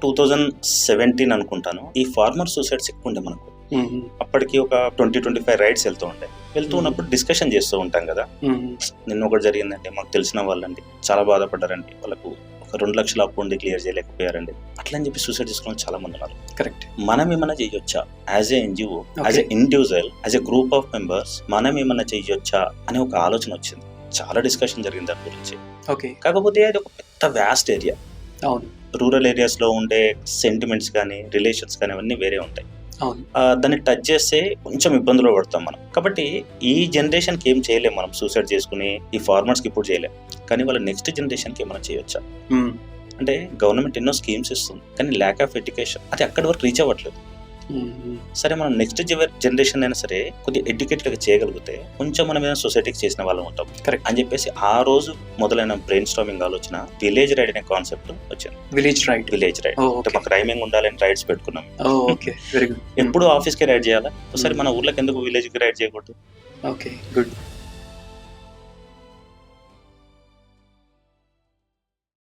2017 అనుకుంటాను. ఈ farmer suicides ఎక్కువ ఉండే మనకు. అప్పటికి ఒక 20-25 రైడ్స్ వెళ్తూ ఉన్నప్పుడు డిస్కషన్ చేస్తూ ఉంటాం కదా. నిన్న ఒకటి జరిగిందండి, మాకు తెలిసిన వాళ్ళండి చాలా బాధపడ్డారండి, వాళ్ళకు ఒక 2 లక్షల అప్పు ఉండి క్లియర్ చేయలేకపోయారండి, అట్లా అని చెప్పి సూసైడ్ చేసుకున్న చాలా మంది ఉన్నారు. కరెక్ట్. మనం ఏమైనా చేయొచ్చా as a NGO, as a individual, as a group of members మనం ఏమైనా చేయొచ్చా అనే ఒక ఆలోచన వచ్చింది. చాలా డిస్కషన్ జరిగింది దాని గురించి. ఓకే. కాకపోతే అది ఒక పెద్ద వ్యాస్ట్ ఏరియా. అవును. రూరల్ ఏరియాస్ లో ఉండే సెంటిమెంట్స్ కానీ రిలేషన్స్ కానీ అవన్నీ వేరే ఉంటాయి. అవును. దాన్ని టచ్ చేస్తే కొంచెం ఇబ్బందులు పడతాం మనం. కాబట్టి ఈ జనరేషన్కి ఏం చేయలేం మనం, సూసైడ్ చేసుకుని ఈ ఫార్మర్స్కి ఇప్పుడు చేయలేం. కానీ వాళ్ళ నెక్స్ట్ జనరేషన్కి ఏమైనా చేయొచ్చా అంటే గవర్నమెంట్ ఎన్నో స్కీమ్స్ ఇస్తుంది, కానీ ల్యాక్ ఆఫ్ ఎడ్యుకేషన్ అది అక్కడి వరకు రీచ్ అవ్వట్లేదు. సరే మనం నెక్స్ట్ జనరేషన్ అయినా సరే కొద్దిగా ఎడ్యుకేటెడ్గా చేయగలిగితే కొంచెం మనం ఏదైనా సొసైటీకి చేసిన వాళ్ళం ఉంటాం. కరెక్ట్ అని చెప్పేసి ఆ రోజు మొదలైన బ్రెయిన్ స్టార్మింగ్ ఆలోచన విలేజ్ రైడ్ అనే కాన్సెప్ట్ వచ్చింది. విలేజ్ రైడ్ అంటే మాకు రైమింగ్ ఉండాలని రైడ్స్ పెట్టుకున్నాం. Okay, very good. ఎప్పుడు ఆఫీస్కి రైడ్ చేయాలా, ఒకసారి మన ఊర్లోకి ఎందుకు విలేజ్కి రైడ్ చేయకూడదు? Okay, good.